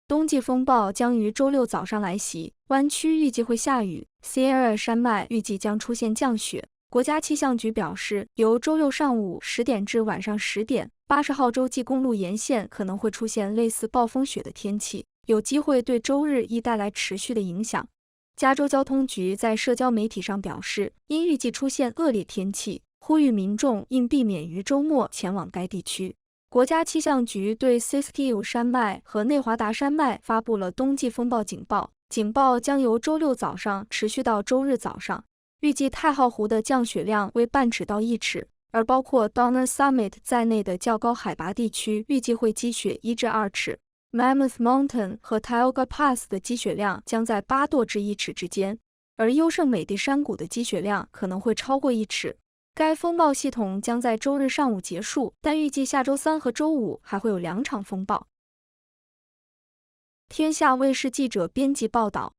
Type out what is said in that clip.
冬季风暴将于周六早上来袭，湾区预计会下雨 ，Sierra 山脉预计将出现降雪。国家气象局表示，由周六上午10点至晚上10点，80号洲际公路沿线可能会出现类似暴风雪的天气，有机会对周日亦带来持续的影响。加州交通局在社交媒体上表示，因预计出现恶劣天气，呼吁民众应避免于周末前往该地区。国家气象局对 Siskiyou 山脉和内华达山脉发布了冬季风暴警报，警报将由周六早上持续到周日早上。预计太浩湖的降雪量为半尺到1尺，而包括 Donner Summit 在内的较高海拔地区预计会积雪1至2尺。Mammoth Mountain 和 Tioga Pass 的积雪量将在8多至1尺之间，而优胜美地山谷的积雪量可能会超过1尺。该风暴系统将在周日上午结束，但预计下周3和周5还会有2场风暴。天下卫视记者编辑报道。